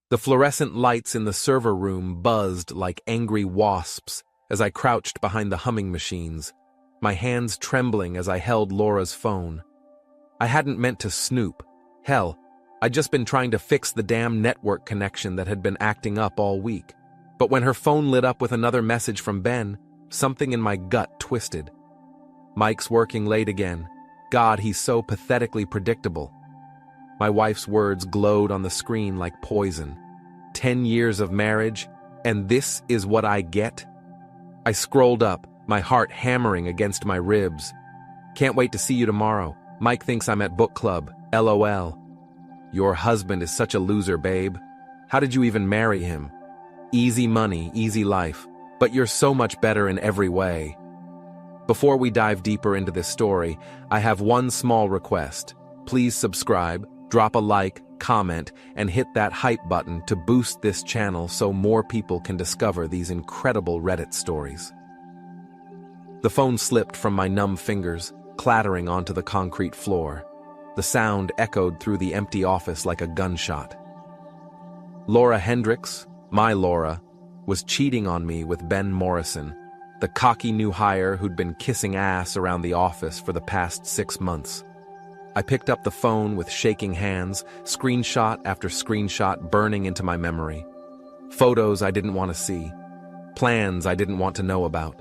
The fluorescent lights in the server room buzzed like angry wasps as I crouched behind the humming machines, my hands trembling as I held Laura's phone. I hadn't meant to snoop. Hell, I'd just been trying to fix the damn network connection that had been acting up all week. But when her phone lit up with another message from Ben, something in my gut twisted. Mike's working late again. God, he's so pathetically predictable. My wife's words glowed on the screen like poison. 10 years of marriage, and this is what I get? I scrolled up, my heart hammering against my ribs. Can't wait to see you tomorrow. Mike thinks I'm at book club. LOL. Your husband is such a loser, babe. How did you even marry him? Easy money, easy life, but you're so much better in every way. Before we dive deeper into this story, I have one small request. Please subscribe, drop a like, comment, and hit that hype button to boost this channel so more people can discover these incredible Reddit stories. The phone slipped from my numb fingers, clattering onto the concrete floor. The sound echoed through the empty office like a gunshot. Laura Hendricks, my Laura, was cheating on me with Ben Morrison, the cocky new hire who'd been kissing ass around the office for the past 6 months. I picked up the phone with shaking hands, screenshot after screenshot burning into my memory. Photos I didn't want to see. Plans I didn't want to know about.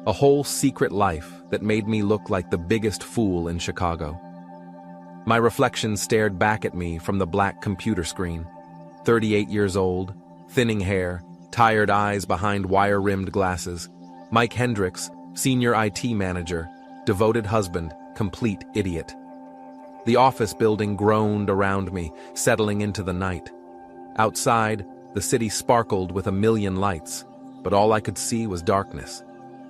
A whole secret life that made me look like the biggest fool in Chicago. My reflection stared back at me from the black computer screen. 38 years old, thinning hair, tired eyes behind wire-rimmed glasses. Mike Hendricks, senior IT manager, devoted husband, complete idiot. The office building groaned around me, settling into the night. Outside, the city sparkled with a million lights, but all I could see was darkness.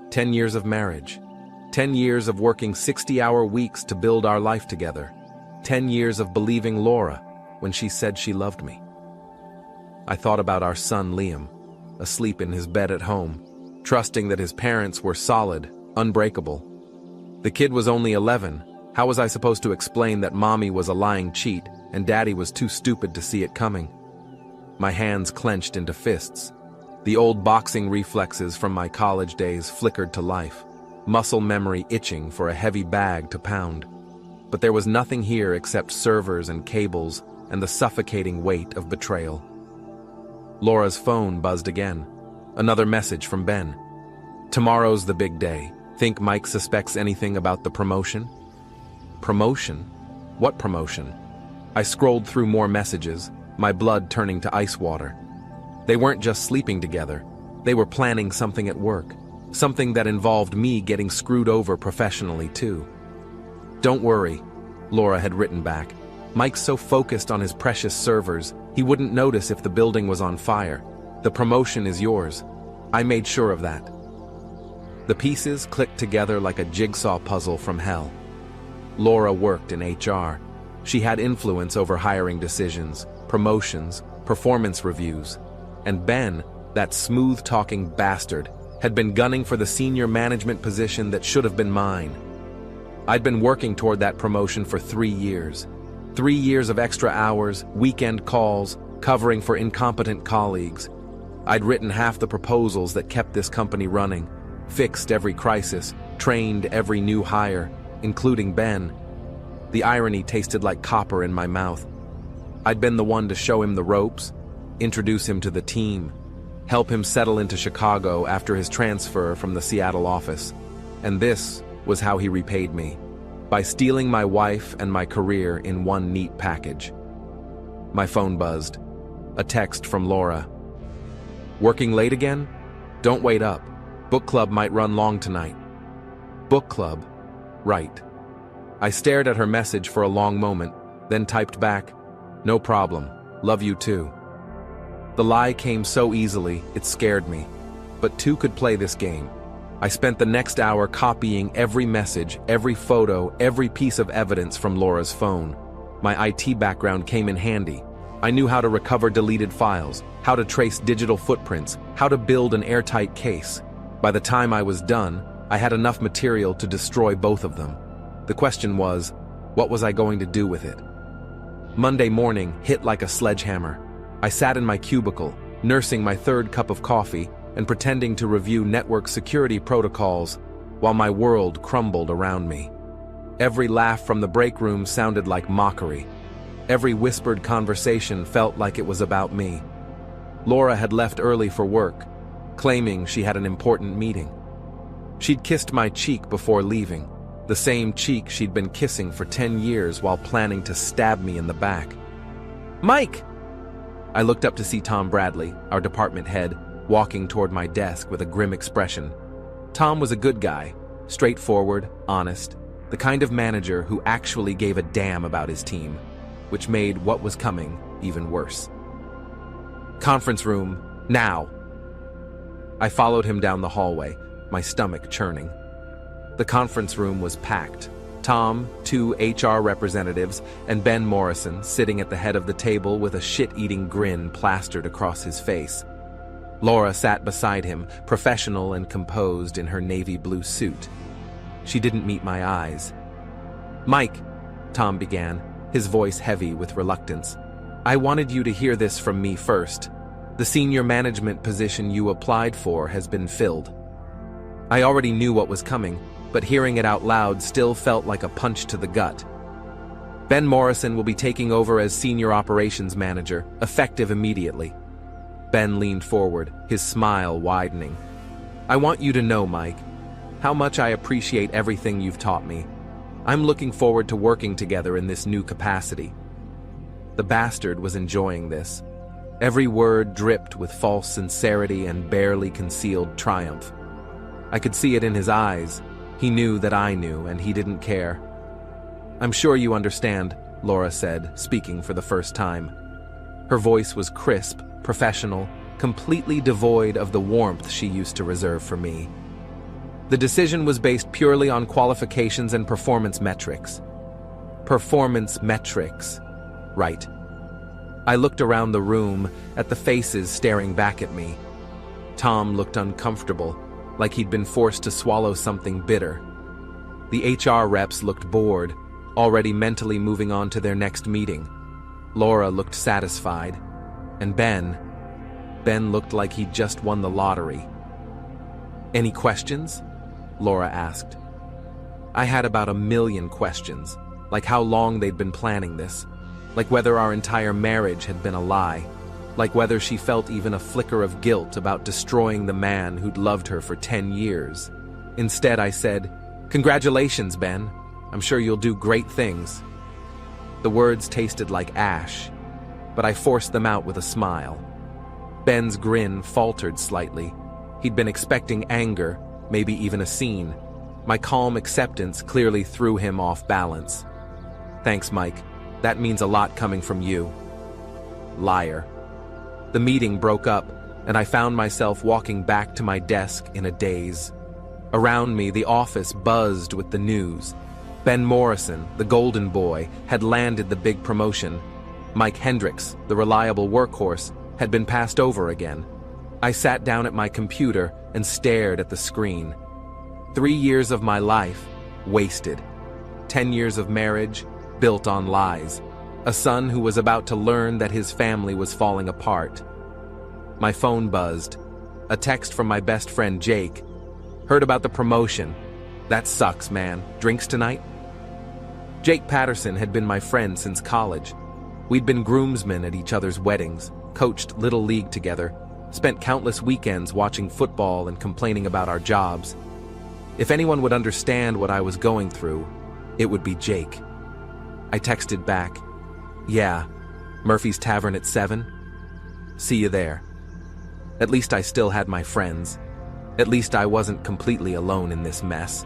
10 years of marriage. 10 years of working 60-hour weeks to build our life together. 10 years of believing Laura when she said she loved me. I thought about our son Liam, asleep in his bed at home, trusting that his parents were solid, unbreakable. The kid was only 11. How was I supposed to explain that mommy was a lying cheat and daddy was too stupid to see it coming? My hands clenched into fists. The old boxing reflexes from my college days flickered to life, muscle memory itching for a heavy bag to pound. But there was nothing here except servers and cables and the suffocating weight of betrayal. Laura's phone buzzed again. Another message from Ben. Tomorrow's the big day. Think Mike suspects anything about the promotion? Promotion? What promotion? I scrolled through more messages, my blood turning to ice water. They weren't just sleeping together. They were planning something at work. Something that involved me getting screwed over professionally, too. Don't worry, Laura had written back. Mike's so focused on his precious servers, he wouldn't notice if the building was on fire. The promotion is yours. I made sure of that. The pieces clicked together like a jigsaw puzzle from hell. Laura worked in HR. She had influence over hiring decisions, promotions, performance reviews. And Ben, that smooth-talking bastard, had been gunning for the senior management position that should have been mine. I'd been working toward that promotion for 3 years. 3 years of extra hours, weekend calls, covering for incompetent colleagues. I'd written half the proposals that kept this company running, fixed every crisis, trained every new hire, including Ben. The irony tasted like copper in my mouth. I'd been the one to show him the ropes, introduce him to the team, help him settle into Chicago after his transfer from the Seattle office. And this was how he repaid me, by stealing my wife and my career in one neat package. My phone buzzed. A text from Laura. Working late again? Don't wait up. Book club might run long tonight. Book club? Right. I stared at her message for a long moment, then typed back, no problem, love you too. The lie came so easily, it scared me. But two could play this game. I spent the next hour copying every message, every photo, every piece of evidence from Laura's phone. My IT background came in handy. I knew how to recover deleted files, how to trace digital footprints, how to build an airtight case. By the time I was done, I had enough material to destroy both of them. The question was, what was I going to do with it? Monday morning hit like a sledgehammer. I sat in my cubicle, nursing my third cup of coffee and pretending to review network security protocols while my world crumbled around me. Every laugh from the break room sounded like mockery. Every whispered conversation felt like it was about me. Laura had left early for work, claiming she had an important meeting. She'd kissed my cheek before leaving, the same cheek she'd been kissing for 10 years while planning to stab me in the back. "Mike!" I looked up to see Tom Bradley, our department head, walking toward my desk with a grim expression. Tom was a good guy, straightforward, honest, the kind of manager who actually gave a damn about his team, which made what was coming even worse. "Conference room, now!" I followed him down the hallway, my stomach churning. The conference room was packed. Tom, 2 HR representatives, and Ben Morrison sitting at the head of the table with a shit-eating grin plastered across his face. Laura sat beside him, professional and composed in her navy blue suit. She didn't meet my eyes. "Mike," Tom began, his voice heavy with reluctance, "I wanted you to hear this from me first. The senior management position you applied for has been filled." I already knew what was coming, but hearing it out loud still felt like a punch to the gut. "Ben Morrison will be taking over as Senior Operations Manager, effective immediately." Ben leaned forward, his smile widening. "I want you to know, Mike, how much I appreciate everything you've taught me. I'm looking forward to working together in this new capacity." The bastard was enjoying this. Every word dripped with false sincerity and barely concealed triumph. I could see it in his eyes. He knew that I knew, and he didn't care. "I'm sure you understand," Laura said, speaking for the first time. Her voice was crisp, professional, completely devoid of the warmth she used to reserve for me. "The decision was based purely on qualifications and performance metrics." Performance metrics. Right. I looked around the room at the faces staring back at me. Tom looked uncomfortable, like he'd been forced to swallow something bitter. The HR reps looked bored, already mentally moving on to their next meeting. Laura looked satisfied. And Ben looked like he'd just won the lottery. "Any questions?" Laura asked. I had about 1,000,000 questions, like how long they'd been planning this, like whether our entire marriage had been a lie, like whether she felt even a flicker of guilt about destroying the man who'd loved her for 10 years. Instead, I said, "Congratulations, Ben. I'm sure you'll do great things." The words tasted like ash, but I forced them out with a smile. Ben's grin faltered slightly. He'd been expecting anger, maybe even a scene. My calm acceptance clearly threw him off balance. "Thanks, Mike. That means a lot coming from you." Liar. The meeting broke up, and I found myself walking back to my desk in a daze. Around me, the office buzzed with the news. Ben Morrison, the golden boy, had landed the big promotion. Mike Hendricks, the reliable workhorse, had been passed over again. I sat down at my computer and stared at the screen. 3 years of my life, wasted. 10 years of marriage, built on lies. A son who was about to learn that his family was falling apart. My phone buzzed. A text from my best friend Jake. "Heard about the promotion. That sucks, man. Drinks tonight?" Jake Patterson had been my friend since college. We'd been groomsmen at each other's weddings, coached Little League together, spent countless weekends watching football and complaining about our jobs. If anyone would understand what I was going through, it would be Jake. I texted back, "Yeah, Murphy's Tavern at 7? See you there." At least I still had my friends. At least I wasn't completely alone in this mess.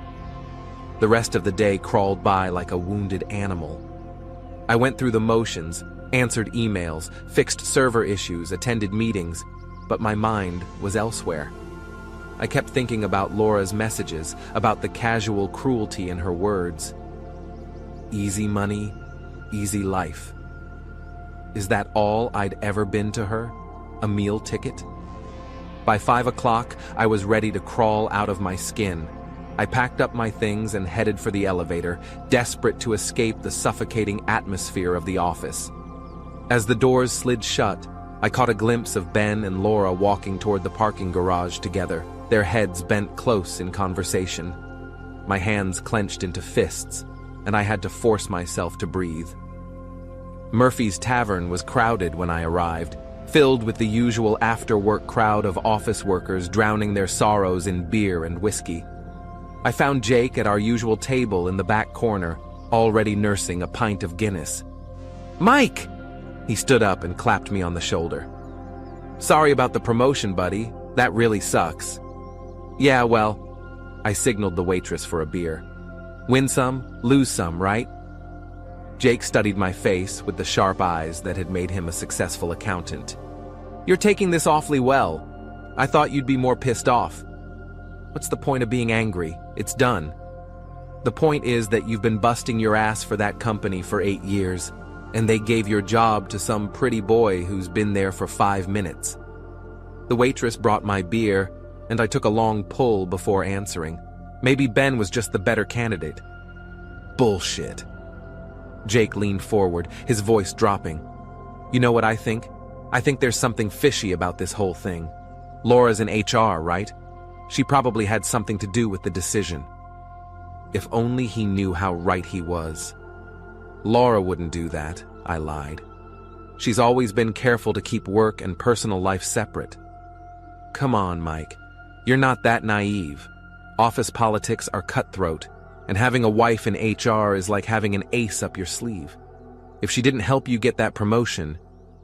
The rest of the day crawled by like a wounded animal. I went through the motions, answered emails, fixed server issues, attended meetings, but my mind was elsewhere. I kept thinking about Laura's messages, about the casual cruelty in her words. Easy money, easy life. Is that all I'd ever been to her? A meal ticket? By 5 o'clock, I was ready to crawl out of my skin. I packed up my things and headed for the elevator, desperate to escape the suffocating atmosphere of the office. As the doors slid shut, I caught a glimpse of Ben and Laura walking toward the parking garage together, their heads bent close in conversation. My hands clenched into fists, and I had to force myself to breathe. Murphy's Tavern was crowded when I arrived, filled with the usual after-work crowd of office workers drowning their sorrows in beer and whiskey. I found Jake at our usual table in the back corner, already nursing a pint of Guinness. "Mike!" He stood up and clapped me on the shoulder. "Sorry about the promotion, buddy. That really sucks." "Yeah, well," I signaled the waitress for a beer. "Win some, lose some, right?" Jake studied my face with the sharp eyes that had made him a successful accountant. "You're taking this awfully well. I thought you'd be more pissed off." "What's the point of being angry? It's done. The point is that you've been busting your ass for that company for 8 years, and they gave your job to some pretty boy who's been there for 5 minutes." The waitress brought my beer, and I took a long pull before answering. Maybe Ben was just the better candidate. Bullshit. Jake leaned forward, his voice dropping. "You know what I think? I think there's something fishy about this whole thing. Laura's in HR, right? She probably had something to do with the decision." If only he knew how right he was. "Laura wouldn't do that," I lied. "She's always been careful to keep work and personal life separate." "Come on, Mike. You're not that naive. Office politics are cutthroat, and having a wife in HR is like having an ace up your sleeve. If she didn't help you get that promotion,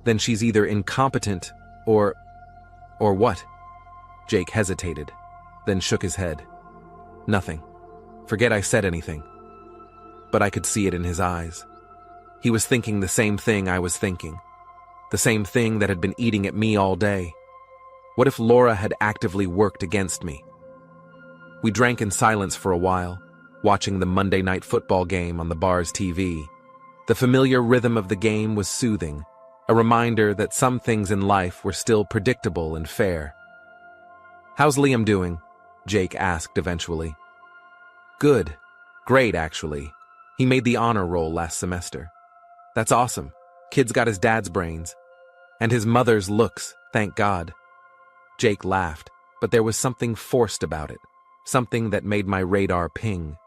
then she's either incompetent or what?" Jake hesitated, then shook his head. "Nothing. Forget I said anything." But I could see it in his eyes. He was thinking the same thing I was thinking. The same thing that had been eating at me all day. What if Laura had actively worked against me? We drank in silence for a while, watching the Monday night football game on the bar's TV. The familiar rhythm of the game was soothing, a reminder that some things in life were still predictable and fair. "How's Liam doing?" Jake asked eventually. "Good. Great, actually. He made the honor roll last semester." "That's awesome. Kid's got his dad's brains. And his mother's looks, thank God." Jake laughed, but there was something forced about it, something that made my radar ping.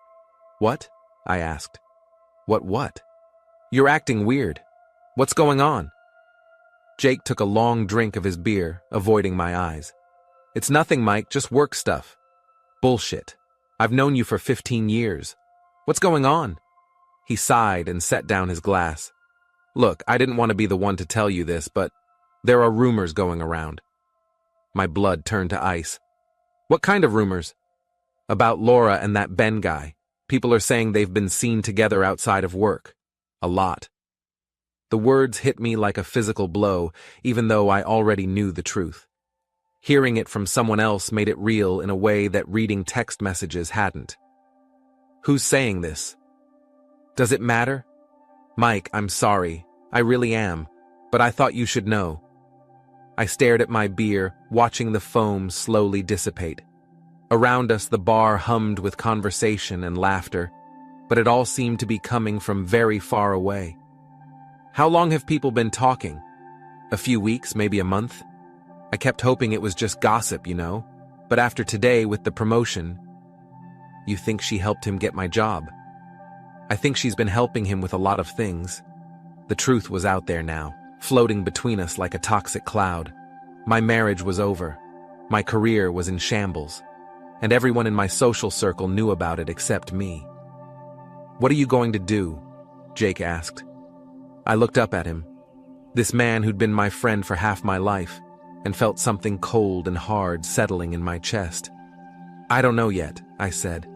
"What?" I asked. What? "You're acting weird. What's going on?" Jake took a long drink of his beer, avoiding my eyes. "It's nothing, Mike, just work stuff." "Bullshit. I've known you for 15 years. What's going on?" He sighed and set down his glass. "Look, I didn't want to be the one to tell you this, but there are rumors going around." My blood turned to ice. "What kind of rumors?" "About Laura and that Ben guy. People are saying they've been seen together outside of work. A lot." The words hit me like a physical blow, even though I already knew the truth. Hearing it from someone else made it real in a way that reading text messages hadn't. "Who's saying this?" "Does it matter?" "Mike, I'm sorry. I really am. But I thought you should know." I stared at my beer, watching the foam slowly dissipate. Around us, the bar hummed with conversation and laughter, but it all seemed to be coming from very far away. "How long have people been talking?" "A few weeks, maybe a month. I kept hoping it was just gossip, you know, but after today with the promotion." "You think she helped him get my job?" "I think she's been helping him with a lot of things." The truth was out there now, floating between us like a toxic cloud. My marriage was over. My career was in shambles. And everyone in my social circle knew about it except me. "What are you going to do?" Jake asked. I looked up at him. This man who'd been my friend for half my life, and felt something cold and hard settling in my chest. "I don't know yet," I said,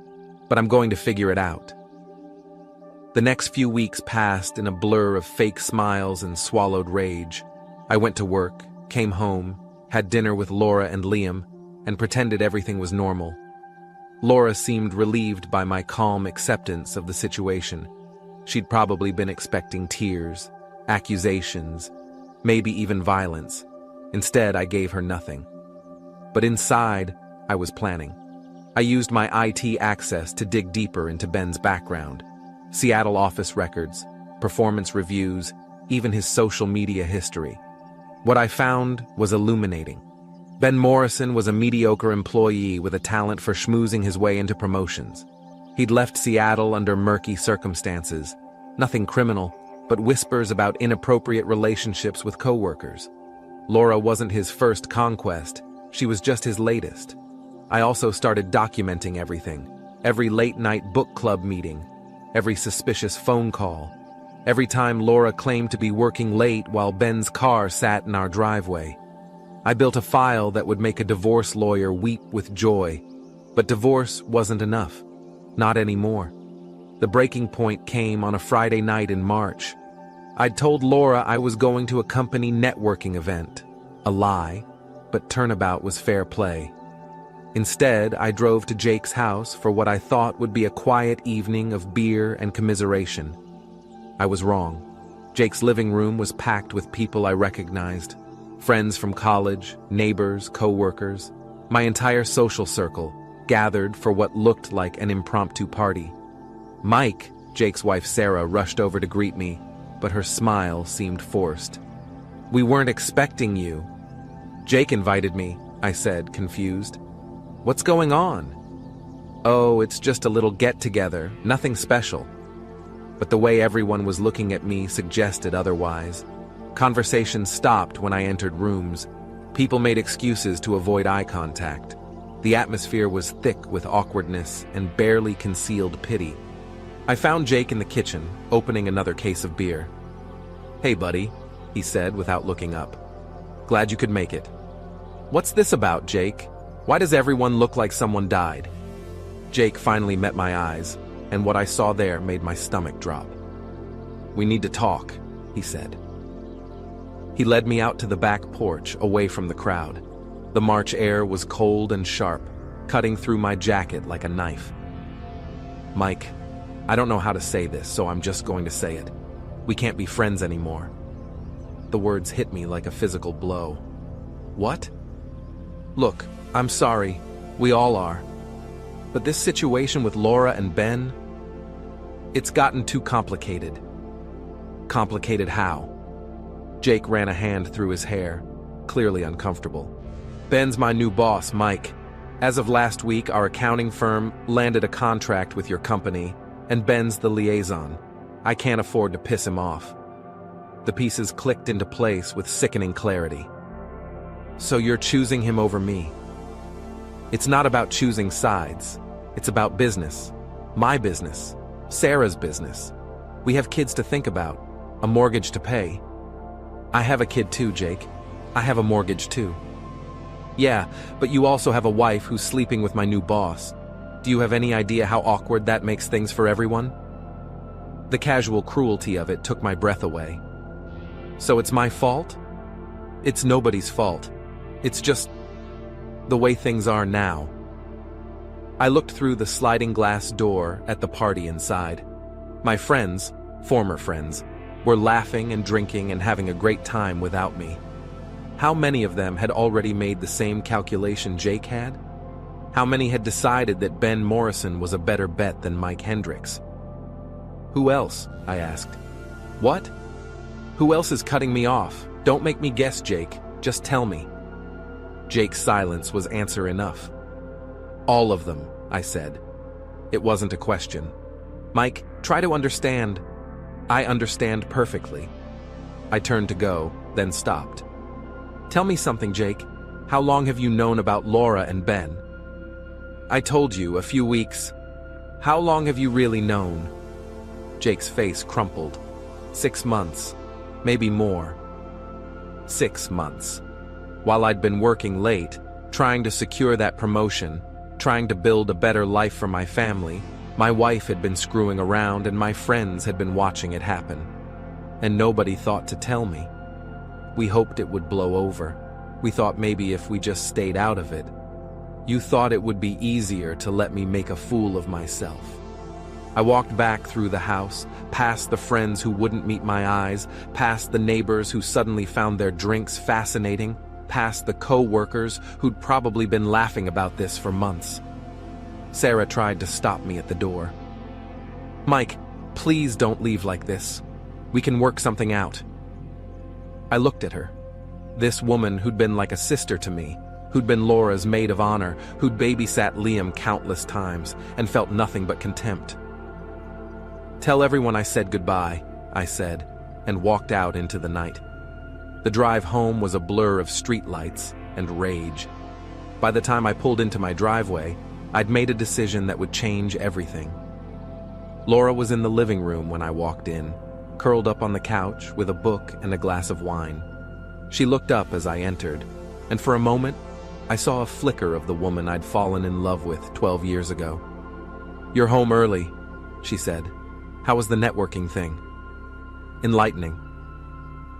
"but I'm going to figure it out." The next few weeks passed in a blur of fake smiles and swallowed rage. I went to work, came home, had dinner with Laura and Liam, and pretended everything was normal. Laura seemed relieved by my calm acceptance of the situation. She'd probably been expecting tears, accusations, maybe even violence. Instead, I gave her nothing. But inside, I was planning. I used my IT access to dig deeper into Ben's background. Seattle office records, performance reviews, even his social media history. What I found was illuminating. Ben Morrison was a mediocre employee with a talent for schmoozing his way into promotions. He'd left Seattle under murky circumstances. Nothing criminal, but whispers about inappropriate relationships with coworkers. Laura wasn't his first conquest, she was just his latest. I also started documenting everything. Every late-night book club meeting, every suspicious phone call, every time Laura claimed to be working late while Ben's car sat in our driveway. I built a file that would make a divorce lawyer weep with joy, but divorce wasn't enough. Not anymore. The breaking point came on a Friday night in March. I'd told Laura I was going to a company networking event. A lie, but turnabout was fair play. Instead, I drove to Jake's house for what I thought would be a quiet evening of beer and commiseration. I was wrong. Jake's living room was packed with people I recognized. Friends from college, neighbors, co-workers. My entire social circle gathered for what looked like an impromptu party. Mike, Jake's wife Sarah, rushed over to greet me, but her smile seemed forced. "We weren't expecting you." "Jake invited me," I said, confused. "What's going on?" "Oh, it's just a little get-together, nothing special." But the way everyone was looking at me suggested otherwise. Conversations stopped when I entered rooms. People made excuses to avoid eye contact. The atmosphere was thick with awkwardness and barely concealed pity. I found Jake in the kitchen, opening another case of beer. "Hey, buddy," he said without looking up. "Glad you could make it." "What's this about, Jake? Why does everyone look like someone died?" Jake finally met my eyes, and what I saw there made my stomach drop. "We need to talk," he said. He led me out to the back porch, away from the crowd. The March air was cold and sharp, cutting through my jacket like a knife. "Mike, I don't know how to say this, so I'm just going to say it. We can't be friends anymore." The words hit me like a physical blow. "What?" "Look, I'm sorry. We all are. But this situation with Laura and Ben, it's gotten too complicated." "Complicated how?" Jake ran a hand through his hair, clearly uncomfortable. "Ben's my new boss, Mike. As of last week, our accounting firm landed a contract with your company, and Ben's the liaison. I can't afford to piss him off." The pieces clicked into place with sickening clarity. "So you're choosing him over me?" "It's not about choosing sides. It's about business. My business. Sarah's business. We have kids to think about, a mortgage to pay." "I have a kid too, Jake. I have a mortgage too." "Yeah, but you also have a wife who's sleeping with my new boss. Do you have any idea how awkward that makes things for everyone?" The casual cruelty of it took my breath away. "So it's my fault?" "It's nobody's fault. It's just the way things are now." I looked through the sliding glass door at the party inside. My friends, former friends, were laughing and drinking and having a great time without me. How many of them had already made the same calculation Jake had? How many had decided that Ben Morrison was a better bet than Mike Hendricks? "Who else?" I asked. "What? Who else is cutting me off? Don't make me guess, Jake. Just tell me." Jake's silence was answer enough. "All of them," I said. It wasn't a question. "Mike, try to understand." "I understand perfectly." I turned to go, then stopped. "Tell me something, Jake. How long have you known about Laura and Ben?" "I told you, a few weeks." "How long have you really known?" Jake's face crumpled. 6 months. Maybe more. 6 months. While I'd been working late, trying to secure that promotion, trying to build a better life for my family, my wife had been screwing around and my friends had been watching it happen. And nobody thought to tell me. We hoped it would blow over. We thought maybe if we just stayed out of it. You thought it would be easier to let me make a fool of myself. I walked back through the house, past the friends who wouldn't meet my eyes, past the neighbors who suddenly found their drinks fascinating, past the co-workers who'd probably been laughing about this for months. Sarah tried to stop me at the door. "Mike, please don't leave like this. We can work something out." I looked at her. This woman who'd been like a sister to me, who'd been Laura's maid of honor, who'd babysat Liam countless times and felt nothing but contempt. "Tell everyone I said goodbye," I said, and walked out into the night. The drive home was a blur of streetlights and rage. By the time I pulled into my driveway, I'd made a decision that would change everything. Laura was in the living room when I walked in, curled up on the couch with a book and a glass of wine. She looked up as I entered, and for a moment, I saw a flicker of the woman I'd fallen in love with 12 years ago. "You're home early," she said. "How was the networking thing?" "Enlightening."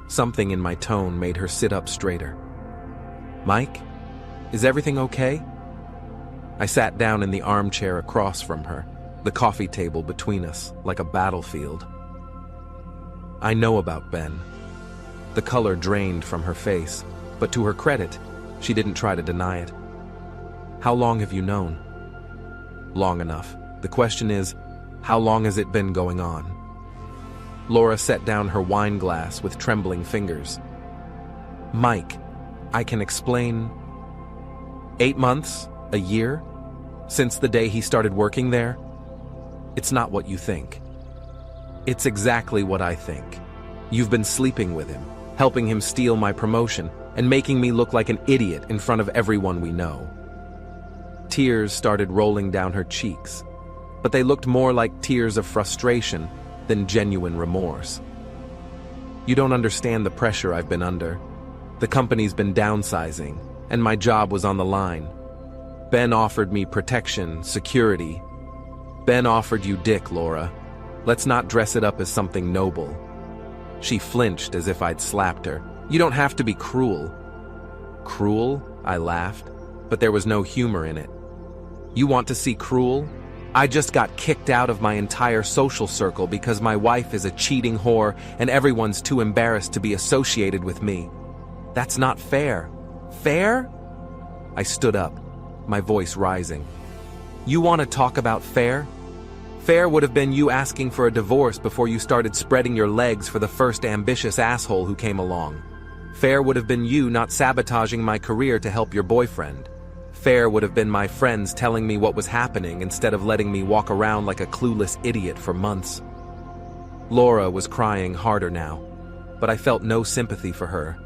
Something in my tone made her sit up straighter. "Mike, is everything okay?" I sat down in the armchair across from her, the coffee table between us, like a battlefield. "I know about Ben." The color drained from her face, but to her credit, she didn't try to deny it. "How long have you known?" "Long enough. The question is, how long has it been going on?" Laura set down her wine glass with trembling fingers. "Mike, I can explain. 8 months? A year? Since the day he started working there? It's not what you think." "It's exactly what I think. You've been sleeping with him, helping him steal my promotion, and making me look like an idiot in front of everyone we know." Tears started rolling down her cheeks, but they looked more like tears of frustration than genuine remorse. "You don't understand the pressure I've been under. The company's been downsizing, and my job was on the line. Ben offered me protection, security. Ben offered you dick, Laura. Let's not dress it up as something noble." She flinched as if I'd slapped her. "You don't have to be cruel." "Cruel?" I laughed, but there was no humor in it. "You want to see cruel? I just got kicked out of my entire social circle because my wife is a cheating whore and everyone's too embarrassed to be associated with me. That's not fair." "Fair?" I stood up, my voice rising. "You want to talk about fair? Fair would have been you asking for a divorce before you started spreading your legs for the first ambitious asshole who came along. Fair would have been you not sabotaging my career to help your boyfriend. Fair would have been my friends telling me what was happening instead of letting me walk around like a clueless idiot for months." Laura was crying harder now, but I felt no sympathy for her.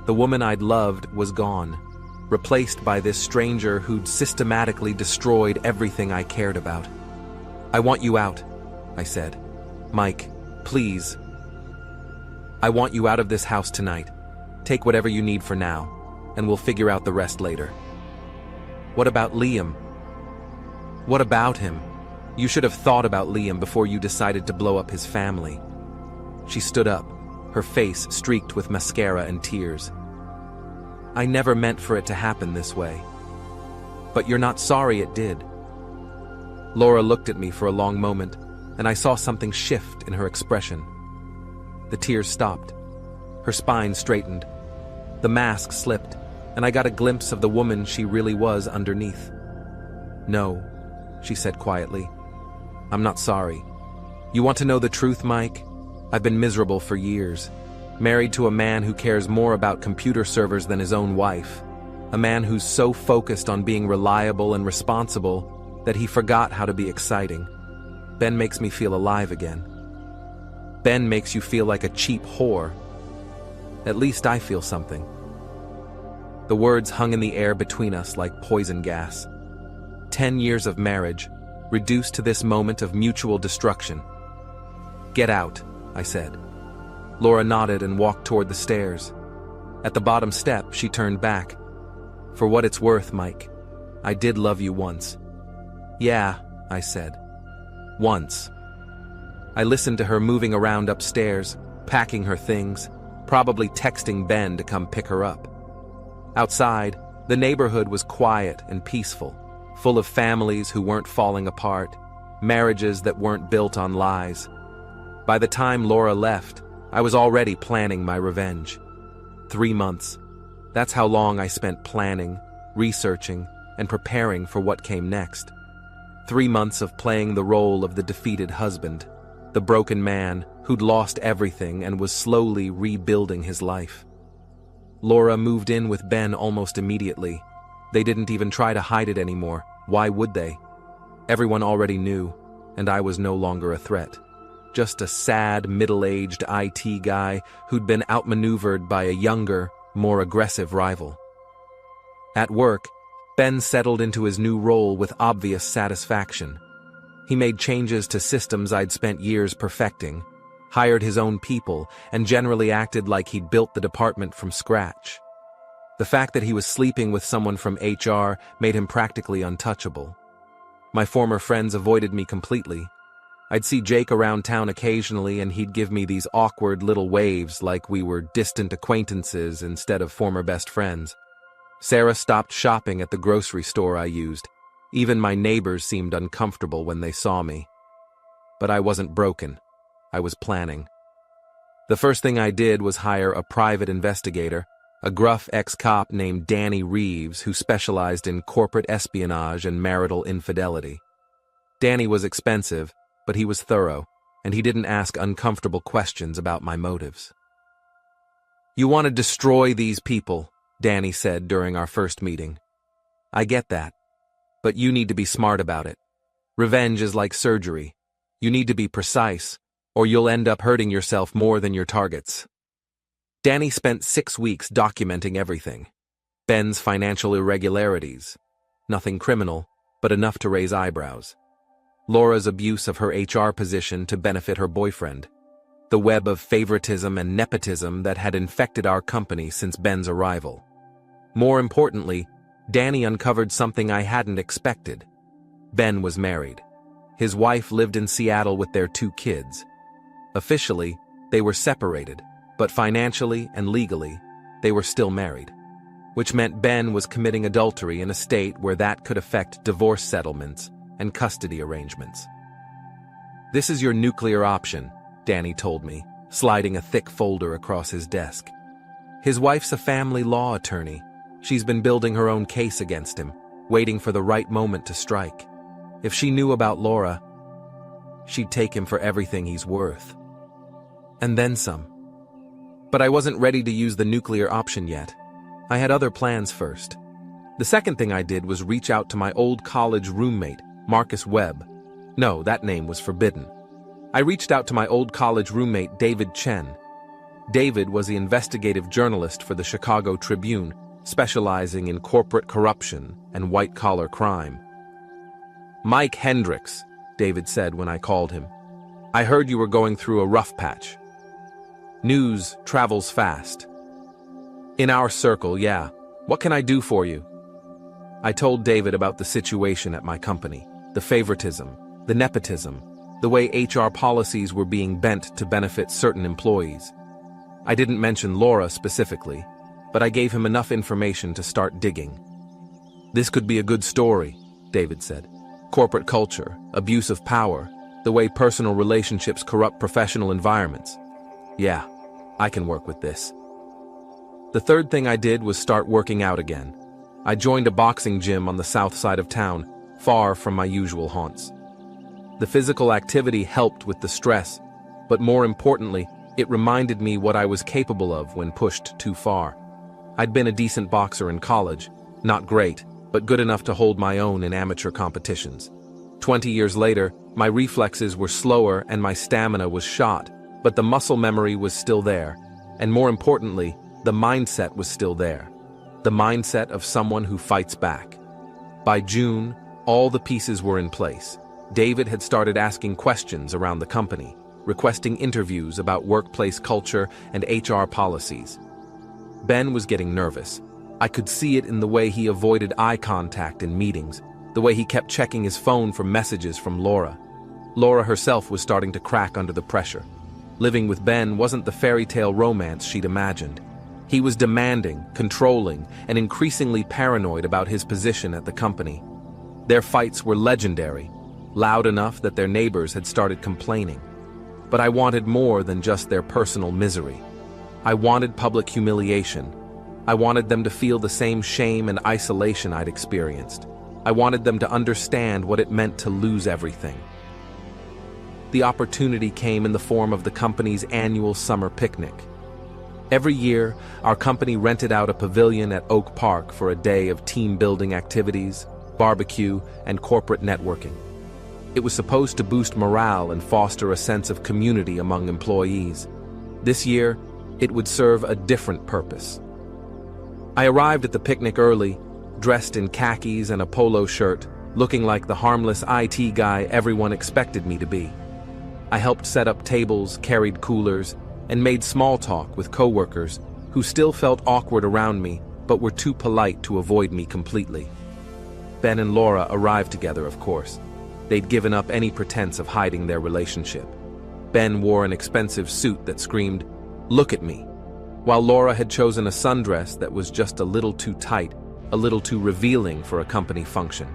The woman I'd loved was gone, replaced by this stranger who'd systematically destroyed everything I cared about. "I want you out," I said. "Mike, please. I want you out of this house tonight. Take whatever you need for now, and we'll figure out the rest later." "What about Liam?" "What about him? You should have thought about Liam before you decided to blow up his family." She stood up, her face streaked with mascara and tears. "I never meant for it to happen this way." "But you're not sorry it did." Laura looked at me for a long moment, and I saw something shift in her expression. The tears stopped. Her spine straightened. The mask slipped, and I got a glimpse of the woman she really was underneath. "No," she said quietly. "I'm not sorry. You want to know the truth, Mike? I've been miserable for years. Married to a man who cares more about computer servers than his own wife. A man who's so focused on being reliable and responsible that he forgot how to be exciting. Ben makes me feel alive again. Ben makes you feel like a cheap whore. At least I feel something." The words hung in the air between us like poison gas. 10 years of marriage, reduced to this moment of mutual destruction. "Get out," I said. Laura nodded and walked toward the stairs. At the bottom step, she turned back. "For what it's worth, Mike, I did love you once." "Yeah," I said. "Once." I listened to her moving around upstairs, packing her things, probably texting Ben to come pick her up. Outside, the neighborhood was quiet and peaceful, full of families who weren't falling apart, marriages that weren't built on lies. By the time Laura left, I was already planning my revenge. 3 months. That's how long I spent planning, researching, and preparing for what came next. 3 months of playing the role of the defeated husband, the broken man who'd lost everything and was slowly rebuilding his life. Laura moved in with Ben almost immediately. They didn't even try to hide it anymore. Why would they? Everyone already knew, and I was no longer a threat. Just a sad, middle-aged IT guy who'd been outmaneuvered by a younger, more aggressive rival. At work, Ben settled into his new role with obvious satisfaction. He made changes to systems I'd spent years perfecting, hired his own people, and generally acted like he'd built the department from scratch. The fact that he was sleeping with someone from HR made him practically untouchable. My former friends avoided me completely. I'd see Jake around town occasionally, and he'd give me these awkward little waves like we were distant acquaintances instead of former best friends. Sarah stopped shopping at the grocery store I used. Even my neighbors seemed uncomfortable when they saw me. But I wasn't broken. I was planning. The first thing I did was hire a private investigator, a gruff ex-cop named Danny Reeves who specialized in corporate espionage and marital infidelity. Danny was expensive, but he was thorough, and he didn't ask uncomfortable questions about my motives. "You want to destroy these people," Danny said during our first meeting. "I get that, but you need to be smart about it. Revenge is like surgery. You need to be precise, or you'll end up hurting yourself more than your targets." Danny spent 6 weeks documenting everything. Ben's financial irregularities. Nothing criminal, but enough to raise eyebrows. Laura's abuse of her HR position to benefit her boyfriend. The web of favoritism and nepotism that had infected our company since Ben's arrival. More importantly, Danny uncovered something I hadn't expected. Ben was married. His wife lived in Seattle with their 2 kids. Officially, they were separated, but financially and legally, they were still married, which meant Ben was committing adultery in a state where that could affect divorce settlements and custody arrangements. "This is your nuclear option," Danny told me, sliding a thick folder across his desk. His wife's a family law attorney. She's been building her own case against him, waiting for the right moment to strike. If she knew about Laura, she'd take him for everything he's worth. And then some. But I wasn't ready to use the nuclear option yet. I had other plans first. The second thing I did was reach out to my old college roommate, Marcus Webb. No, that name was forbidden. I reached out to my old college roommate, David Chen. David was the investigative journalist for the Chicago Tribune, specializing in corporate corruption and white-collar crime. "Mike Hendricks," David said when I called him. "I heard you were going through a rough patch. News travels fast." "In our circle, yeah. What can I do for you?" I told David about the situation at my company, the favoritism, the nepotism, the way HR policies were being bent to benefit certain employees. I didn't mention Laura specifically, but I gave him enough information to start digging. "This could be a good story," David said. "Corporate culture, abuse of power, the way personal relationships corrupt professional environments. Yeah, I can work with this." The third thing I did was start working out again. I joined a boxing gym on the south side of town, far from my usual haunts. The physical activity helped with the stress, but more importantly, it reminded me what I was capable of when pushed too far. I'd been a decent boxer in college, not great, but good enough to hold my own in amateur competitions. 20 years later, my reflexes were slower and my stamina was shot, but the muscle memory was still there, and more importantly, the mindset was still there. The mindset of someone who fights back. By June, all the pieces were in place. David had started asking questions around the company, requesting interviews about workplace culture and HR policies. Ben was getting nervous. I could see it in the way he avoided eye contact in meetings, the way he kept checking his phone for messages from Laura. Laura herself was starting to crack under the pressure. Living with Ben wasn't the fairy tale romance she'd imagined. He was demanding, controlling, and increasingly paranoid about his position at the company. Their fights were legendary, loud enough that their neighbors had started complaining. But I wanted more than just their personal misery. I wanted public humiliation. I wanted them to feel the same shame and isolation I'd experienced. I wanted them to understand what it meant to lose everything. The opportunity came in the form of the company's annual summer picnic. Every year, our company rented out a pavilion at Oak Park for a day of team-building activities, barbecue, and corporate networking. It was supposed to boost morale and foster a sense of community among employees. This year, it would serve a different purpose. I arrived at the picnic early, dressed in khakis and a polo shirt, looking like the harmless IT guy everyone expected me to be. I helped set up tables, carried coolers, and made small talk with coworkers who still felt awkward around me but were too polite to avoid me completely. Ben and Laura arrived together, of course. They'd given up any pretense of hiding their relationship. Ben wore an expensive suit that screamed, "Look at me," while Laura had chosen a sundress that was just a little too tight, a little too revealing for a company function.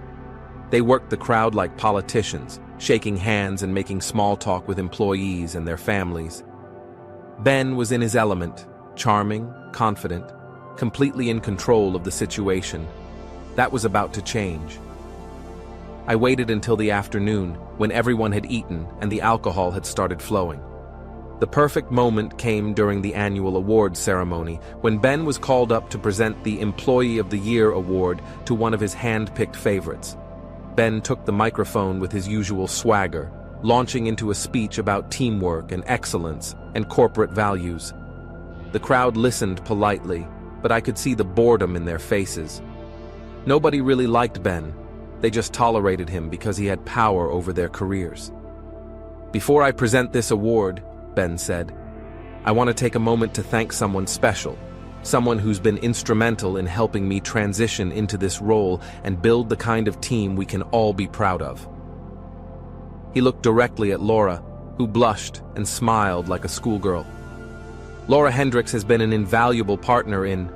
They worked the crowd like politicians, shaking hands and making small talk with employees and their families. Ben was in his element, charming, confident, completely in control of the situation. That was about to change. I waited until the afternoon, when everyone had eaten and the alcohol had started flowing. The perfect moment came during the annual awards ceremony, when Ben was called up to present the Employee of the Year award to one of his hand-picked favorites. Ben took the microphone with his usual swagger, launching into a speech about teamwork and excellence and corporate values. The crowd listened politely, but I could see the boredom in their faces. Nobody really liked Ben. They just tolerated him because he had power over their careers. "Before I present this award," Ben said, "I want to take a moment to thank someone special, someone who's been instrumental in helping me transition into this role and build the kind of team we can all be proud of." He looked directly at Laura, who blushed and smiled like a schoolgirl. "Laura Hendricks has been an invaluable partner in—"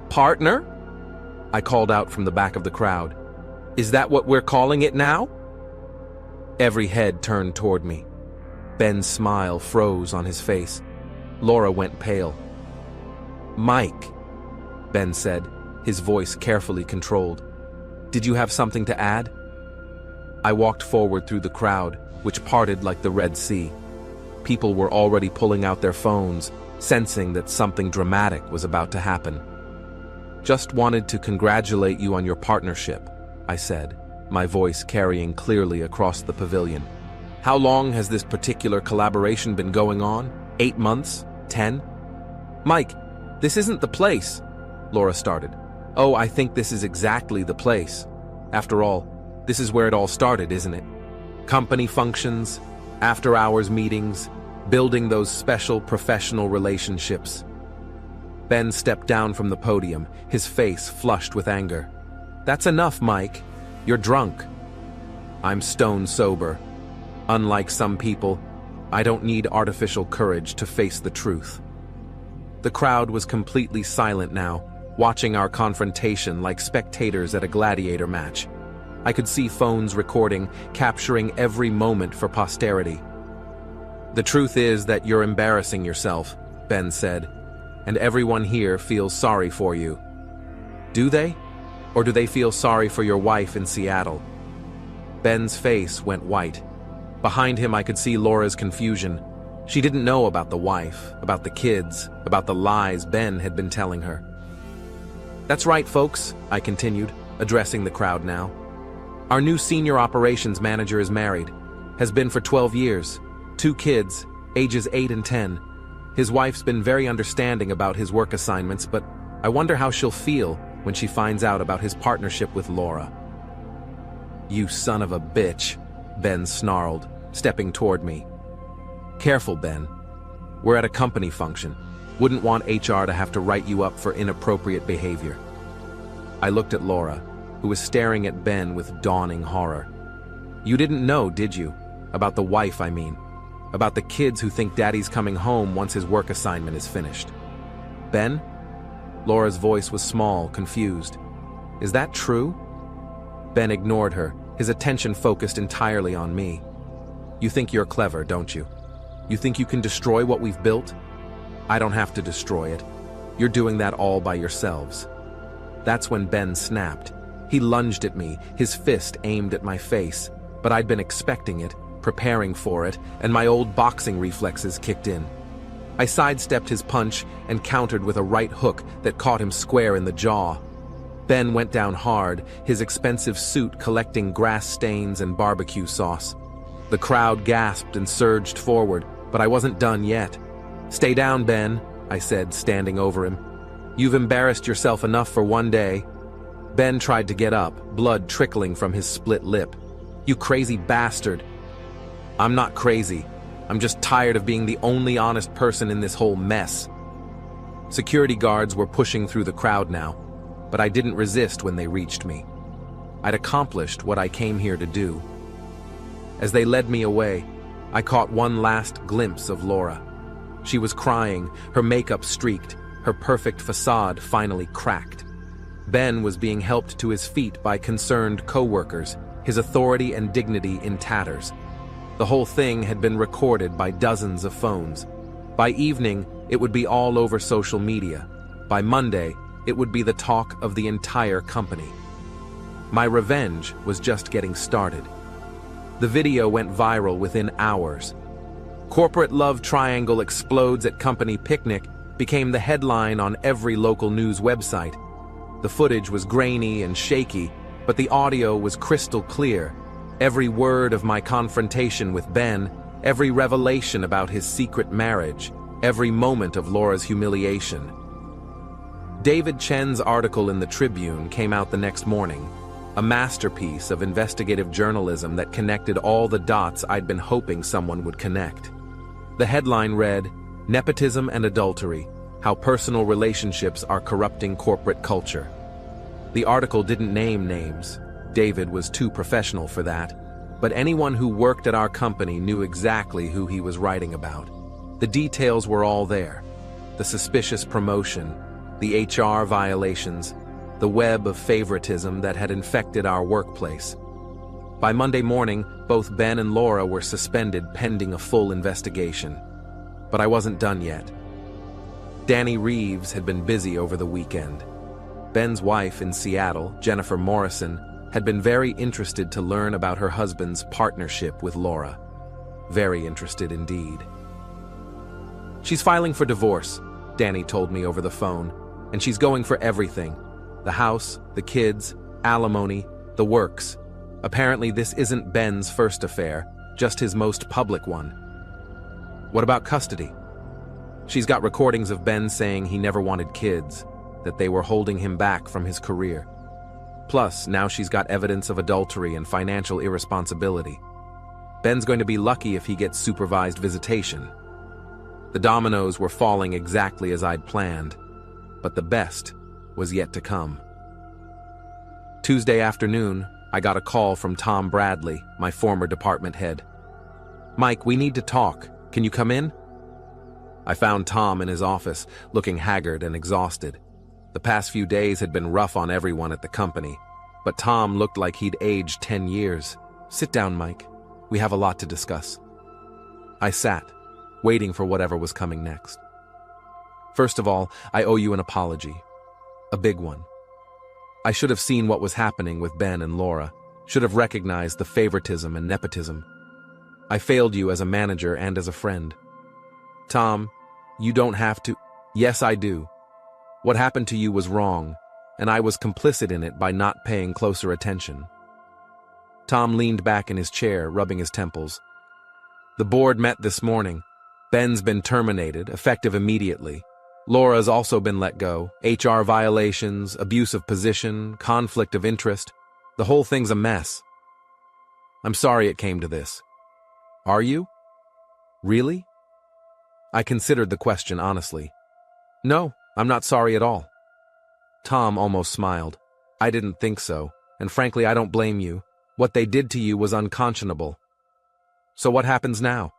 "Partner?" I called out from the back of the crowd. "Is that what we're calling it now?" Every head turned toward me. Ben's smile froze on his face. Laura went pale. "Mike," Ben said, his voice carefully controlled. "Did you have something to add?" I walked forward through the crowd, which parted like the Red Sea. People were already pulling out their phones, sensing that something dramatic was about to happen. "Just wanted to congratulate you on your partnership," I said, my voice carrying clearly across the pavilion. "How long has this particular collaboration been going on? 8 months? 10? "Mike, this isn't the place," Laura started. "Oh, I think this is exactly the place. After all, this is where it all started, isn't it? Company functions, after-hours meetings, building those special professional relationships." Ben stepped down from the podium, his face flushed with anger. "That's enough, Mike. You're drunk." "I'm stone sober. Unlike some people, I don't need artificial courage to face the truth." The crowd was completely silent now, watching our confrontation like spectators at a gladiator match. I could see phones recording, capturing every moment for posterity. "The truth is that you're embarrassing yourself," Ben said, "and everyone here feels sorry for you." "Do they? Or do they feel sorry for your wife in Seattle?" Ben's face went white. Behind him I could see Laura's confusion. She didn't know about the wife, about the kids, about the lies Ben had been telling her. "That's right, folks," I continued, addressing the crowd now. "Our new senior operations manager is married, has been for 12 years, 2 kids, ages 8 and 10. His wife's been very understanding about his work assignments, but I wonder how she'll feel when she finds out about his partnership with Laura." "You son of a bitch," Ben snarled, stepping toward me. "Careful, Ben. We're at a company function. Wouldn't want HR to have to write you up for inappropriate behavior." I looked at Laura, who was staring at Ben with dawning horror. "You didn't know, did you? About the wife, I mean. About the kids who think Daddy's coming home once his work assignment is finished." "Ben?" Laura's voice was small, confused. "Is that true?" Ben ignored her, his attention focused entirely on me. "You think you're clever, don't you? You think you can destroy what we've built? I don't have to destroy it. You're doing that all by yourselves." That's when Ben snapped. He lunged at me, his fist aimed at my face, but I'd been expecting it, preparing for it, and my old boxing reflexes kicked in. I sidestepped his punch and countered with a right hook that caught him square in the jaw. Ben went down hard, his expensive suit collecting grass stains and barbecue sauce. The crowd gasped and surged forward, but I wasn't done yet. "Stay down, Ben," I said, standing over him. "You've embarrassed yourself enough for one day." Ben tried to get up, blood trickling from his split lip. "You crazy bastard." "I'm not crazy. I'm just tired of being the only honest person in this whole mess." Security guards were pushing through the crowd now, but I didn't resist when they reached me. I'd accomplished what I came here to do. As they led me away, I caught one last glimpse of Laura. She was crying, her makeup streaked, her perfect facade finally cracked. Ben was being helped to his feet by concerned co-workers, his authority and dignity in tatters. The whole thing had been recorded by dozens of phones. By evening, it would be all over social media. By Monday, it would be the talk of the entire company. My revenge was just getting started. The video went viral within hours. "Corporate love triangle explodes at company picnic" became the headline on every local news website. The footage was grainy and shaky, but the audio was crystal clear. Every word of my confrontation with Ben, every revelation about his secret marriage, every moment of Laura's humiliation. David Chen's article in the Tribune came out the next morning, a masterpiece of investigative journalism that connected all the dots I'd been hoping someone would connect. The headline read, "Nepotism and Adultery: How Personal Relationships Are Corrupting Corporate Culture." The article didn't name names. David was too professional for that. But anyone who worked at our company knew exactly who he was writing about. The details were all there. The suspicious promotion, the HR violations, the web of favoritism that had infected our workplace. By Monday morning, both Ben and Laura were suspended pending a full investigation. But I wasn't done yet. Danny Reeves had been busy over the weekend. Ben's wife in Seattle, Jennifer Morrison, had been very interested to learn about her husband's partnership with Laura. Very interested indeed. "She's filing for divorce," Danny told me over the phone, "and she's going for everything. The house, the kids, alimony, the works. Apparently this isn't Ben's first affair, just his most public one." "What about custody?" "She's got recordings of Ben saying he never wanted kids, that they were holding him back from his career. Plus, now she's got evidence of adultery and financial irresponsibility. Ben's going to be lucky if he gets supervised visitation." The dominoes were falling exactly as I'd planned, but the best was yet to come. Tuesday afternoon, I got a call from Tom Bradley, my former department head. "Mike, we need to talk. Can you come in?" I found Tom in his office, looking haggard and exhausted. The past few days had been rough on everyone at the company, but Tom looked like he'd aged 10 years. "Sit down, Mike. We have a lot to discuss." I sat, waiting for whatever was coming next. "First of all, I owe you an apology. A big one. I should have seen what was happening with Ben and Laura, should have recognized the favoritism and nepotism. I failed you as a manager and as a friend." "Tom, you don't have to—" "Yes, I do. What happened to you was wrong, and I was complicit in it by not paying closer attention." Tom leaned back in his chair, rubbing his temples. "The board met this morning. Ben's been terminated, effective immediately. Laura's also been let go. HR violations, abuse of position, conflict of interest. The whole thing's a mess. I'm sorry it came to this." "Are you? Really?" I considered the question honestly. "No, I'm not sorry at all." Tom almost smiled. "I didn't think so, and frankly I don't blame you. What they did to you was unconscionable. So what happens now?"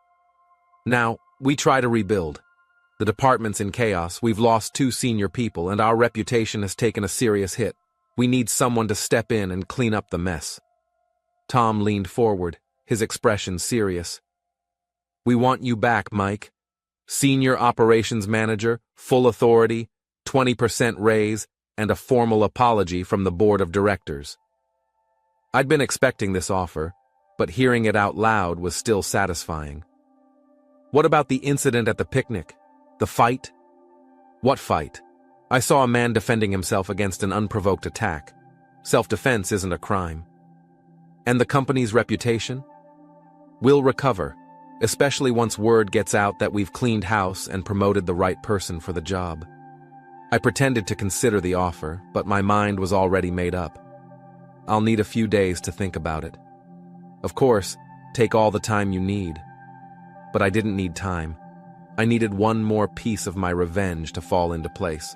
"Now, we try to rebuild. The department's in chaos, we've lost 2 senior people, and our reputation has taken a serious hit. We need someone to step in and clean up the mess." Tom leaned forward, his expression serious. "We want you back, Mike. Senior operations manager, full authority, 20% raise, and a formal apology from the board of directors." I'd been expecting this offer, but hearing it out loud was still satisfying. "What about the incident at the picnic? The fight? What fight? I saw a man defending himself against an unprovoked attack. Self-defense isn't a crime. And the company's reputation? We'll recover, especially once word gets out that we've cleaned house and promoted the right person for the job. I pretended to consider the offer, but my mind was already made up. I'll need a few days to think about it. Of course, take all the time you need. But I didn't need time. I needed one more piece of my revenge to fall into place.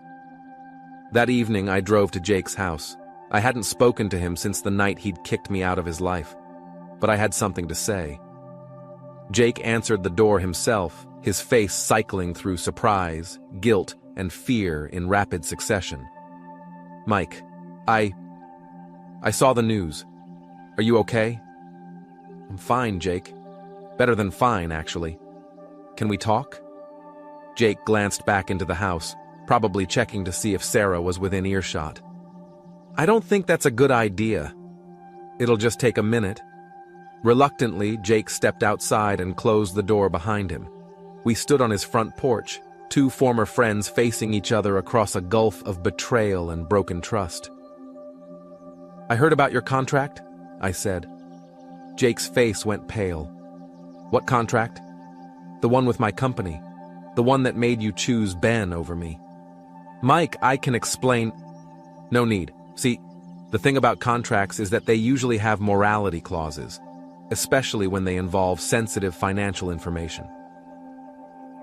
That evening, I drove to Jake's house. I hadn't spoken to him since the night he'd kicked me out of his life, but I had something to say. Jake answered the door himself, his face cycling through surprise, guilt, and fear in rapid succession. "Mike, I saw the news. Are you okay?" "I'm fine, Jake. Better than fine, actually. Can we talk?" Jake glanced back into the house, probably checking to see if Sarah was within earshot. "I don't think that's a good idea. It'll just take a minute." Reluctantly, Jake stepped outside and closed the door behind him. We stood on his front porch, two former friends facing each other across a gulf of betrayal and broken trust. "I heard about your contract," I said. Jake's face went pale. "What contract?" "The one with my company. The one that made you choose Ben over me." "Mike, I can explain." "No need. See, the thing about contracts is that they usually have morality clauses, especially when they involve sensitive financial information."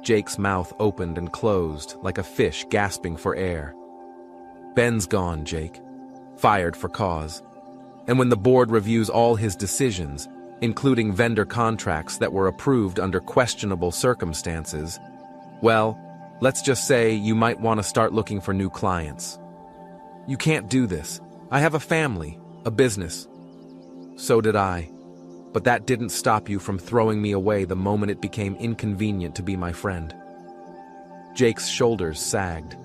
Jake's mouth opened and closed like a fish gasping for air. "Ben's gone, Jake. Fired for cause. And when the board reviews all his decisions, including vendor contracts that were approved under questionable circumstances, well, let's just say you might want to start looking for new clients. You can't do this. I have a family, a business." "So did I. But that didn't stop you from throwing me away the moment it became inconvenient to be my friend." Jake's shoulders sagged.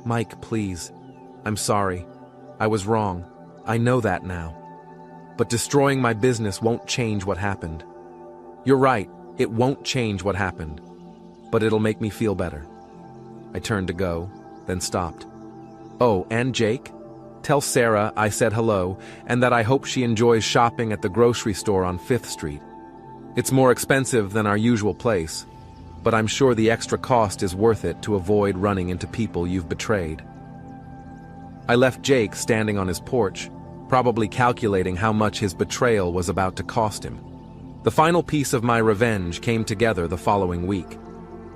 "Mike, please. I'm sorry. I was wrong. I know that now. But destroying my business won't change what happened." "You're right. It won't change what happened. But it'll make me feel better." I turned to go, then stopped. "Oh, and Jake? Tell Sarah I said hello and that I hope she enjoys shopping at the grocery store on 5th Street. It's more expensive than our usual place, but I'm sure the extra cost is worth it to avoid running into people you've betrayed." I left Jake standing on his porch, probably calculating how much his betrayal was about to cost him. The final piece of my revenge came together the following week.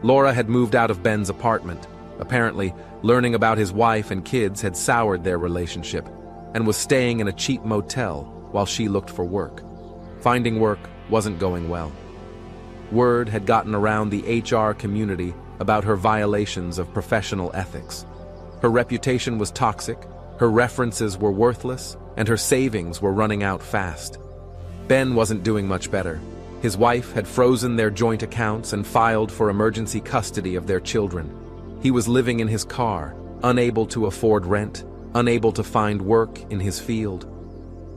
Laura had moved out of Ben's apartment. Apparently, learning about his wife and kids had soured their relationship, and was staying in a cheap motel while she looked for work. Finding work wasn't going well. Word had gotten around the HR community about her violations of professional ethics. Her reputation was toxic, her references were worthless, and her savings were running out fast. Ben wasn't doing much better. His wife had frozen their joint accounts and filed for emergency custody of their children. He was living in his car, unable to afford rent, unable to find work in his field.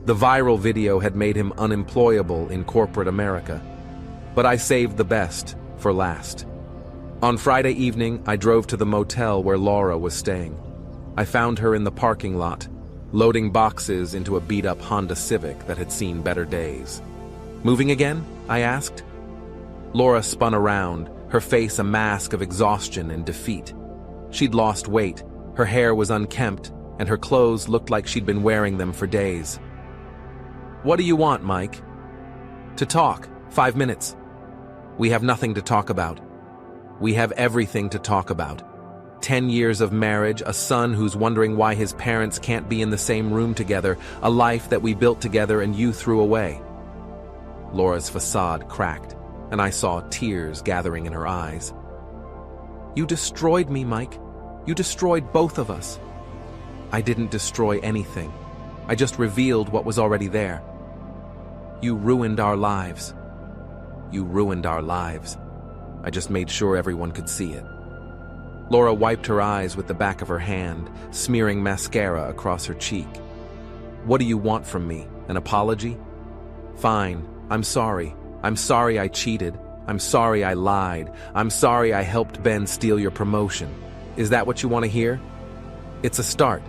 The viral video had made him unemployable in corporate America. But I saved the best for last. On Friday evening, I drove to the motel where Laura was staying. I found her in the parking lot, loading boxes into a beat-up Honda Civic that had seen better days. "Moving again?" I asked. Laura spun around, her face a mask of exhaustion and defeat. She'd lost weight, her hair was unkempt, and her clothes looked like she'd been wearing them for days. "What do you want, Mike?" "To talk. 5 minutes." "We have nothing to talk about." "We have everything to talk about. 10 years of marriage, a son who's wondering why his parents can't be in the same room together, a life that we built together and you threw away." Laura's facade cracked, and I saw tears gathering in her eyes. "You destroyed me, Mike. You destroyed both of us." "I didn't destroy anything. I just revealed what was already there." "You ruined our lives." "You ruined our lives. I just made sure everyone could see it." Laura wiped her eyes with the back of her hand, smearing mascara across her cheek. "What do you want from me? An apology?" "Fine. I'm sorry. I'm sorry I cheated, I'm sorry I lied. I'm sorry I helped Ben steal your promotion. Is that what you want to hear? It's a start.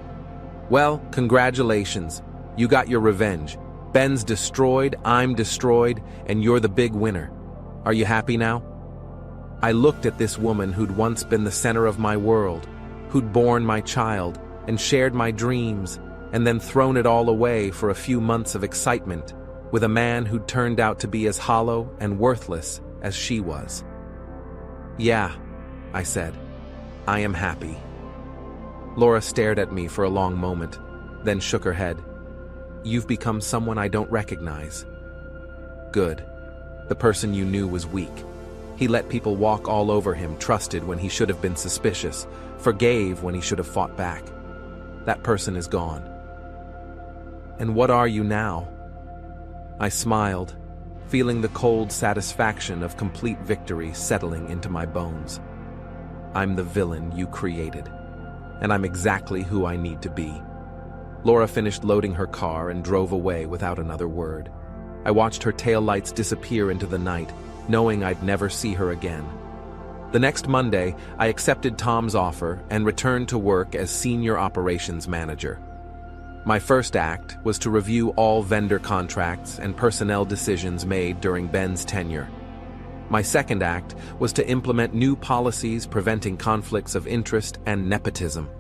Well, congratulations. You got your revenge. Ben's destroyed, I'm destroyed, and you're the big winner. Are you happy now? I looked at this woman who'd once been the center of my world, who'd borne my child and shared my dreams, and then thrown it all away for a few months of excitement with a man who'd turned out to be as hollow and worthless as she was. Yeah, I said, I am happy. Laura stared at me for a long moment, then shook her head. You've become someone I don't recognize. Good. The person you knew was weak. He let people walk all over him, trusted when he should have been suspicious, forgave when he should have fought back. That person is gone. And what are you now? I smiled, feeling the cold satisfaction of complete victory settling into my bones. I'm the villain you created, and I'm exactly who I need to be. Laura finished loading her car and drove away without another word. I watched her taillights disappear into the night, knowing I'd never see her again. The next Monday, I accepted Tom's offer and returned to work as Senior Operations Manager. My first act was to review all vendor contracts and personnel decisions made during Ben's tenure. My second act was to implement new policies preventing conflicts of interest and nepotism.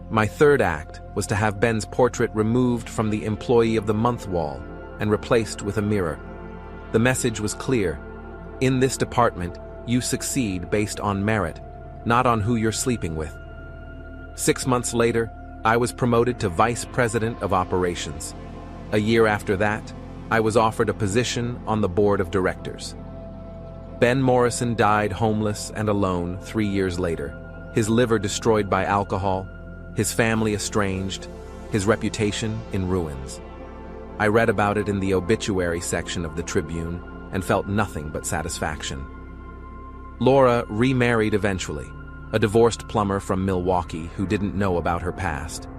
My third act was to have Ben's portrait removed from the Employee of the Month wall and replaced with a mirror. The message was clear. In this department, you succeed based on merit, not on who you're sleeping with. 6 months later, I was promoted to Vice President of Operations. A year after that, I was offered a position on the Board of Directors. Ben Morrison died homeless and alone 3 years later, his liver destroyed by alcohol, his family estranged, his reputation in ruins. I read about it in the obituary section of the Tribune and felt nothing but satisfaction. Laura remarried eventually, a divorced plumber from Milwaukee who didn't know about her past.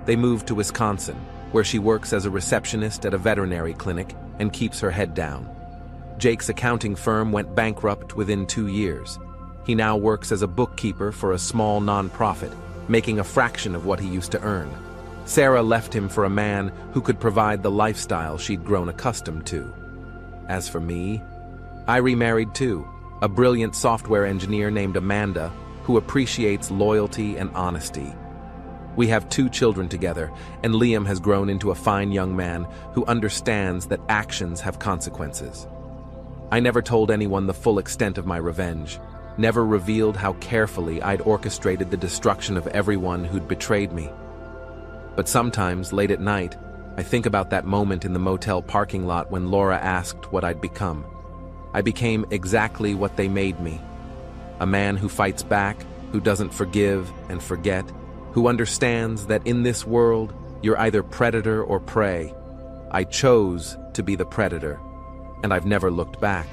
They moved to Wisconsin, where she works as a receptionist at a veterinary clinic and keeps her head down. Jake's accounting firm went bankrupt within 2 years. He now works as a bookkeeper for a small nonprofit, making a fraction of what he used to earn. Sarah left him for a man who could provide the lifestyle she'd grown accustomed to. As for me, I remarried too, a brilliant software engineer named Amanda who appreciates loyalty and honesty. We have 2 children together, and Liam has grown into a fine young man who understands that actions have consequences. I never told anyone the full extent of my revenge, never revealed how carefully I'd orchestrated the destruction of everyone who'd betrayed me. But sometimes, late at night, I think about that moment in the motel parking lot when Laura asked what I'd become. I became exactly what they made me. A man who fights back, who doesn't forgive and forget, who understands that in this world, you're either predator or prey. I chose to be the predator, and I've never looked back.